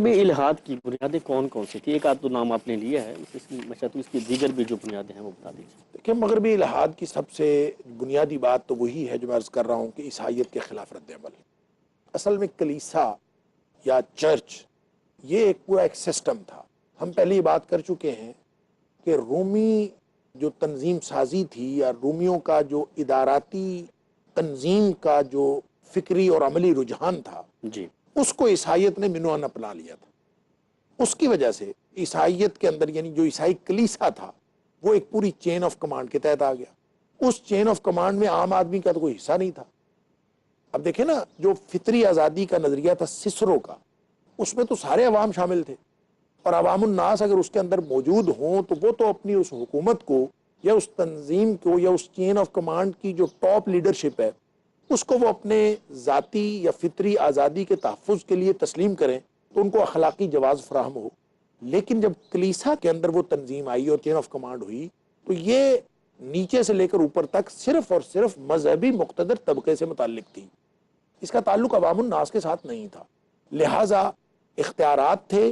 مغربی الحاد کی بنیادیں کون کون سی تھی؟ ایک آدھ تو نام آپ نے لیا ہے، اس کی دیگر بھی جو بنیادیں ہیں وہ بتا دیجیے۔ کہ مغربی الحاد کی سب سے بنیادی بات تو وہی ہے جو میں عرض کر رہا ہوں کہ عیسائیت کے خلاف رد عمل۔ اصل میں کلیسا یا چرچ یہ ایک پورا ایک سسٹم تھا۔ ہم پہلے یہ بات کر چکے ہیں کہ رومی جو تنظیم سازی تھی یا رومیوں کا جو اداراتی تنظیم کا جو فکری اور عملی رجحان تھا، جی، اس کو عیسائیت نے منوان اپنا لیا تھا۔ اس کی وجہ سے عیسائیت کے اندر یعنی جو عیسائی کلیسا تھا وہ ایک پوری چین آف کمانڈ کے تحت آ گیا۔ اس چین آف کمانڈ میں عام آدمی کا تو کوئی حصہ نہیں تھا۔ اب دیکھیں نا، جو فطری آزادی کا نظریہ تھا سسرو کا، اس میں تو سارے عوام شامل تھے، اور عوام الناس اگر اس کے اندر موجود ہوں تو وہ تو اپنی اس حکومت کو یا اس تنظیم کو یا اس چین آف کمانڈ کی جو ٹاپ لیڈرشپ ہے اس کو وہ اپنے ذاتی یا فطری آزادی کے تحفظ کے لیے تسلیم کریں تو ان کو اخلاقی جواز فراہم ہو۔ لیکن جب کلیسا کے اندر وہ تنظیم آئی اور چین آف کمانڈ ہوئی تو یہ نیچے سے لے کر اوپر تک صرف اور صرف مذہبی مقتدر طبقے سے متعلق تھی، اس کا تعلق عوام الناس کے ساتھ نہیں تھا۔ لہٰذا اختیارات تھے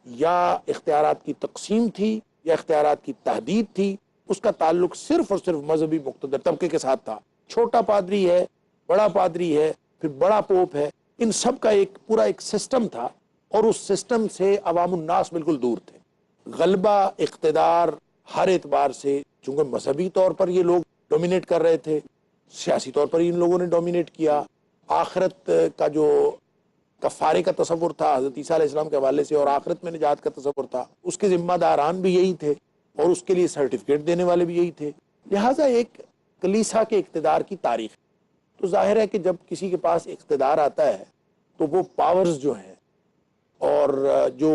یا اختیارات کی تقسیم تھی یا اختیارات کی تحدید تھی، اس کا تعلق صرف اور صرف مذہبی مقتدر طبقے کے ساتھ تھا۔ چھوٹا پادری ہے، بڑا پادری ہے، پھر بڑا پوپ ہے، ان سب کا ایک پورا ایک سسٹم تھا، اور اس سسٹم سے عوام الناس بالکل دور تھے۔ غلبہ اقتدار ہر اعتبار سے، چونکہ مذہبی طور پر یہ لوگ ڈومینیٹ کر رہے تھے، سیاسی طور پر ان لوگوں نے ڈومینیٹ کیا، آخرت کا جو کفارے کا تصور تھا حضرت عیسیٰ علیہ السلام کے حوالے سے اور آخرت میں نجات کا تصور تھا، اس کے ذمہ داران بھی یہی تھے اور اس کے لیے سرٹیفکیٹ دینے والے بھی یہی تھے۔ لہٰذا ایک کلیسا کے اقتدار کی تاریخ، تو ظاہر ہے کہ جب کسی کے پاس اقتدار آتا ہے تو وہ پاورز جو ہیں اور جو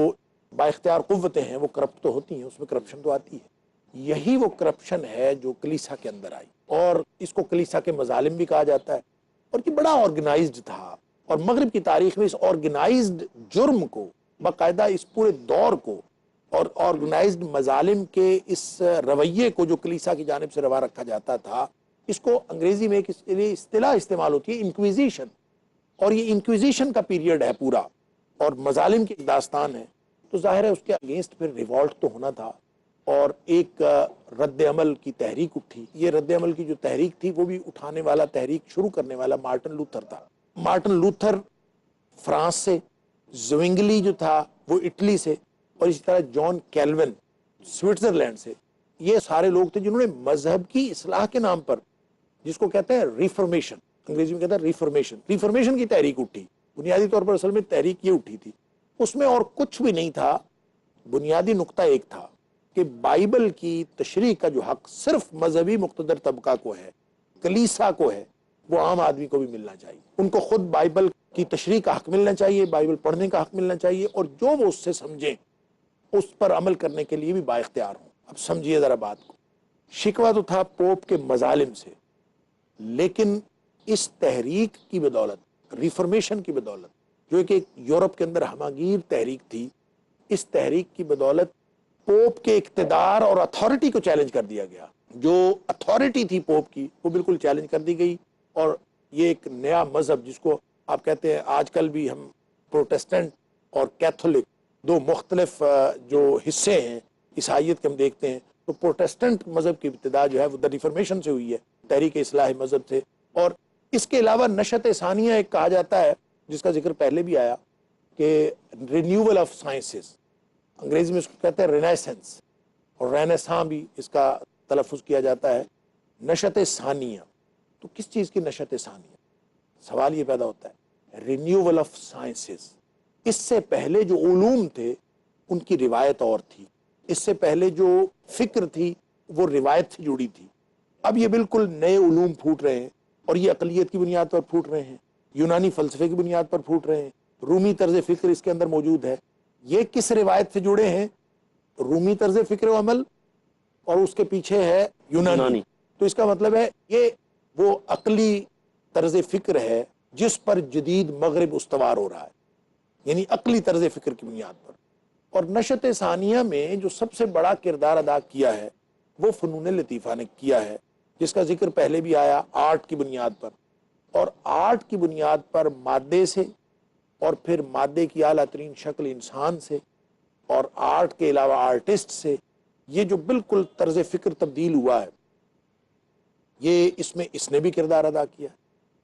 با اختیار قوتیں ہیں وہ کرپٹ تو ہوتی ہیں، اس میں کرپشن تو آتی ہے۔ یہی وہ کرپشن ہے جو کلیسا کے اندر آئی، اور اس کو کلیسا کے مظالم بھی کہا جاتا ہے، اور یہ بڑا آرگنائزڈ تھا۔ اور مغرب کی تاریخ میں اس آرگنائزڈ جرم کو، باقاعدہ اس پورے دور کو اور آرگنائزڈ مظالم کے اس رویے کو جو کلیسا کی جانب سے روا رکھا جاتا تھا، اس کو انگریزی میں اس کے لیے اصطلاح استعمال ہوتی ہے انکویزیشن، اور یہ انکویزیشن کا پیریڈ ہے پورا، اور مظالم کی داستان ہے۔ تو ظاہر ہے اس کے اگینسٹ پھر ریوالٹ تو ہونا تھا، اور ایک رد عمل کی تحریک اٹھی۔ یہ رد عمل کی جو تحریک تھی وہ بھی اٹھانے والا، تحریک شروع کرنے والا مارٹن لوتھر تھا۔ مارٹن لوتھر فرانس سے، زوینگلی جو تھا وہ اٹلی سے، اور اسی طرح جان کیلون سوئٹزرلینڈ سے۔ یہ سارے لوگ تھے جنہوں نے مذہب کی اصلاح کے نام پر، جس کو کہتے ہیں ریفارمیشن، انگریزی میں کہتے ہیں ریفارمیشن کی تحریک اٹھی۔ بنیادی طور پر اصل میں تحریک یہ اٹھی تھی، اس میں اور کچھ بھی نہیں تھا، بنیادی نقطہ ایک تھا کہ بائبل کی تشریح کا جو حق صرف مذہبی مقتدر طبقہ کو ہے، کلیسا کو ہے، وہ عام آدمی کو بھی ملنا چاہیے۔ ان کو خود بائبل کی تشریح کا حق ملنا چاہیے، بائبل پڑھنے کا حق ملنا چاہیے، اور جو وہ اس سے سمجھیں اس پر عمل کرنے کے لیے بھی با اختیار ہوں۔ اب سمجھیے ذرا بات کو، شکوہ تو تھا پوپ کے مظالم سے، لیکن اس تحریک کی بدولت، ریفارمیشن کی بدولت، جو کہ یورپ کے اندر ہماگیر تحریک تھی، اس تحریک کی بدولت پوپ کے اقتدار اور اتھارٹی کو چیلنج کر دیا گیا۔ جو اتھارٹی تھی پوپ کی وہ بالکل چیلنج کر دی گئی، اور یہ ایک نیا مذہب جس کو آپ کہتے ہیں، آج کل بھی ہم پروٹیسٹنٹ اور کیتھولک دو مختلف جو حصے ہیں عیسائیت کے ہم دیکھتے ہیں، تو پروٹیسٹنٹ مذہب کی ابتدا جو ہے وہ ریفارمیشن سے ہوئی ہے، تحریک اصلاح مذہب سے۔ اور اس کے علاوہ نشأت ثانیہ ایک کہا جاتا ہے جس کا ذکر پہلے بھی آیا، کہ رینیول آف سائنسز، انگریزی میں اس کو کہتے ہیں رینیسنس، اور رینیساں بھی اس کا تلفظ کیا جاتا ہے۔ نشأت ثانیہ، تو کس چیز کی نشأت ثانیہ؟ سوال یہ پیدا ہوتا ہے، رینیول آف سائنسز۔ اس سے پہلے جو علوم تھے ان کی روایت اور تھی، اس سے پہلے جو فکر تھی وہ روایت سے جڑی تھی۔ اب یہ بالکل نئے علوم پھوٹ رہے ہیں، اور یہ عقلیت کی بنیاد پر پھوٹ رہے ہیں، یونانی فلسفے کی بنیاد پر پھوٹ رہے ہیں، رومی طرز فکر اس کے اندر موجود ہے۔ یہ کس روایت سے جڑے ہیں؟ رومی طرز فکر و عمل، اور اس کے پیچھے ہے یونانی۔ تو اس کا مطلب ہے یہ وہ عقلی طرز فکر ہے جس پر جدید مغرب استوار ہو رہا ہے، یعنی عقلی طرز فکر کی بنیاد پر۔ اور نشأت ثانیہ میں جو سب سے بڑا کردار ادا کیا ہے وہ فنون لطیفہ نے کیا ہے، جس کا ذکر پہلے بھی آیا، آرٹ کی بنیاد پر۔ اور آرٹ کی بنیاد پر مادے سے اور پھر مادے کی اعلیٰ ترین شکل انسان سے اور آرٹ کے علاوہ آرٹسٹ سے، یہ جو بالکل طرز فکر تبدیل ہوا ہے، یہ اس میں اس نے بھی کردار ادا کیا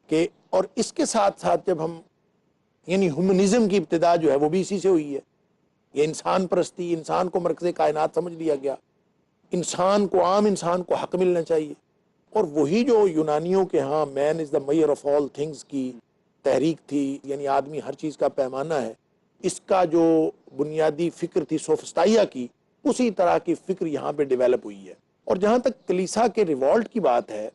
کہ، اور اس کے ساتھ ساتھ جب ہم یعنی ہیومنزم کی ابتدا جو ہے وہ بھی اسی سے ہوئی ہے، یہ انسان پرستی، انسان کو مرکز کائنات سمجھ لیا گیا، انسان کو، عام انسان کو حق ملنا چاہیے، اور وہی جو یونانیوں کے ہاں مین از دا میئر آف آل تھنگس کی تحریک تھی، یعنی آدمی ہر چیز کا پیمانہ ہے، اس کا جو بنیادی فکر تھی سوفسٹائیا کی، اسی طرح کی فکر یہاں پہ ڈیولپ ہوئی ہے۔ اور جہاں تک کلیسا کے ریوالٹ کی بات ہے،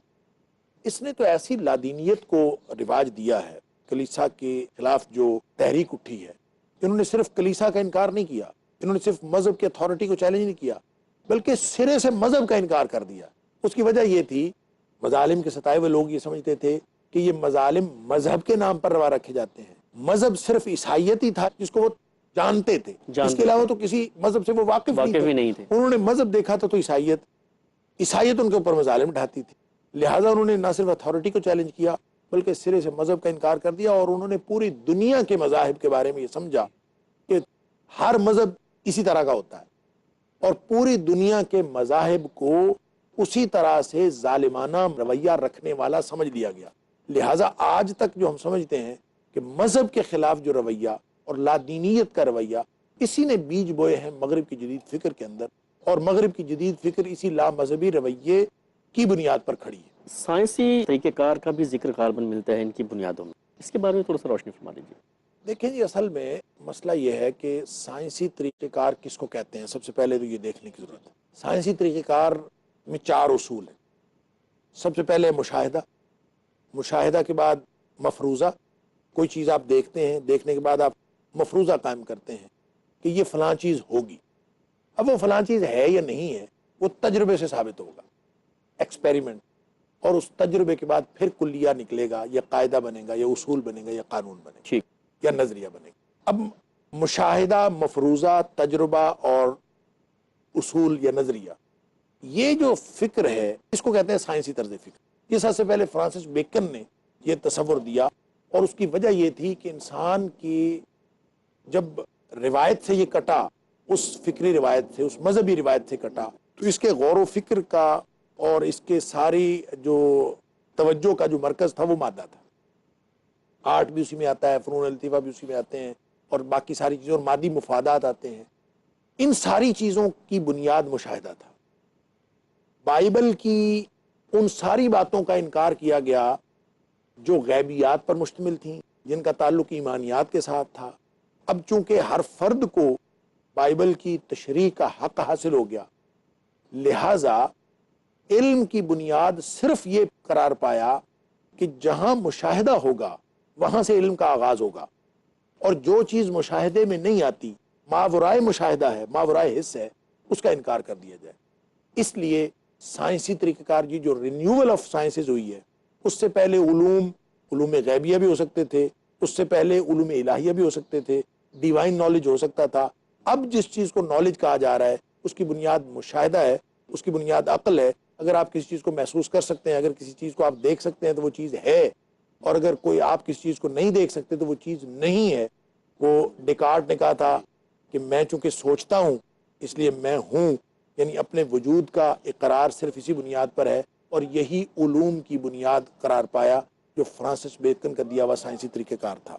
اس نے تو ایسی لادینیت کو رواج دیا ہے، کلیسا کے خلاف جو تحریک اٹھی ہے، انہوں نے صرف کلیسا کا انکار نہیں کیا، انہوں نے صرف مذہب کے اتھارٹی کو چیلنج نہیں کیا، بلکہ سرے سے مذہب کا انکار کر دیا۔ اس کی وجہ یہ تھی، مظالم کے ستائے ہوئے لوگ یہ سمجھتے تھے کہ یہ مظالم مذہب کے نام پر روا رکھے جاتے ہیں، مذہب صرف عیسائیت ہی تھا جس کو وہ جانتے تھے، اس کے علاوہ تو کسی مذہب سے وہ واقف نہیں تھے۔ انہوں نے مذہب دیکھا تھا تو عیسائیت ان کے اوپر مظالم ڈھاتی تھی، لہٰذا انہوں نے نہ صرف اتھارٹی کو چیلنج کیا بلکہ سرے سے مذہب کا انکار کر دیا، اور انہوں نے پوری دنیا کے مذاہب کے بارے میں یہ سمجھا کہ ہر مذہب اسی طرح کا ہوتا ہے، اور پوری دنیا کے مذاہب کو اسی طرح سے ظالمانہ رویہ رکھنے والا سمجھ لیا گیا۔ لہٰذا آج تک جو ہم سمجھتے ہیں کہ مذہب کے خلاف جو رویہ اور لادینیت کا رویہ، اسی نے بیج بوئے ہیں مغرب کی جدید فکر کے اندر، اور مغرب کی جدید فکر اسی لا مذہبی رویے کی بنیاد پر کھڑی ہے۔ سائنسی طریقہ کار کا بھی ذکر غالباً ملتا ہے ان کی بنیادوں میں، اس کے بارے میں تھوڑا سا روشنی فرما دیجیے۔ دیکھیں جی، اصل میں مسئلہ یہ ہے کہ سائنسی طریقہ کار کس کو کہتے ہیں، سب سے پہلے تو یہ دیکھنے کی ضرورت ہے۔ سائنسی طریقہ کار میں 4 اصول ہیں۔ سب سے پہلے مشاہدہ کے بعد مفروضہ، کوئی چیز آپ دیکھتے ہیں، دیکھنے کے بعد آپ مفروضہ قائم کرتے ہیں کہ یہ فلاں چیز ہوگی۔ اب وہ فلاں چیز ہے یا نہیں ہے، وہ تجربے سے ثابت ہوگا، ایکسپیریمنٹ، اور اس تجربے کے بعد پھر کلیہ نکلے گا، یا قاعدہ بنے گا، یا اصول بنے گا، یا قانون بنے گا، ٹھیک، یا نظریہ بنے گا۔ اب مشاہدہ، مفروضہ، تجربہ اور اصول یا نظریہ، یہ جو فکر ہے اس کو کہتے ہیں سائنسی طرز فکر۔ یہ سب سے پہلے فرانسس بیکن نے یہ تصور دیا، اور اس کی وجہ یہ تھی کہ انسان کی جب روایت سے یہ کٹا، اس فکری روایت سے، اس مذہبی روایت سے کٹا، تو اس کے غور و فکر کا اور اس کے ساری جو توجہ کا جو مرکز تھا وہ مادہ تھا۔ آرٹ بھی اسی میں آتا ہے، فنون لطیفہ بھی اسی میں آتے ہیں، اور باقی ساری چیزیں، اور مادی مفادات آتے ہیں۔ ان ساری چیزوں کی بنیاد مشاہدہ تھا۔ بائبل کی ان ساری باتوں کا انکار کیا گیا جو غیبیات پر مشتمل تھیں، جن کا تعلق ایمانیات کے ساتھ تھا۔ اب چونکہ ہر فرد کو بائبل کی تشریح کا حق حاصل ہو گیا، لہٰذا علم کی بنیاد صرف یہ قرار پایا کہ جہاں مشاہدہ ہوگا وہاں سے علم کا آغاز ہوگا، اور جو چیز مشاہدے میں نہیں آتی، ماورائے مشاہدہ ہے، ماورائے حس ہے، اس کا انکار کر دیا جائے۔ اس لیے سائنسی طریقہ کار کی جو رینیول آف سائنسز ہوئی ہے، اس سے پہلے علوم غیبیہ بھی ہو سکتے تھے، اس سے پہلے علوم الہیہ بھی ہو سکتے تھے، ڈیوائن نالج ہو سکتا تھا۔ اب جس چیز کو نالج کہا جا رہا ہے اس کی بنیاد مشاہدہ ہے، اس کی بنیاد عقل ہے۔ اگر آپ کسی چیز کو محسوس کر سکتے ہیں، اگر کسی چیز کو آپ دیکھ سکتے ہیں تو وہ چیز ہے، اور اگر کوئی آپ کسی چیز کو نہیں دیکھ سکتے تو وہ چیز نہیں ہے۔ وہ ڈیکارٹ نے کہا تھا کہ میں چونکہ سوچتا ہوں اس لیے میں ہوں، یعنی اپنے وجود کا اقرار صرف اسی بنیاد پر ہے، اور یہی علوم کی بنیاد قرار پایا جو فرانسس بیکن کا دیا ہوا سائنسی طریقہ کار تھا۔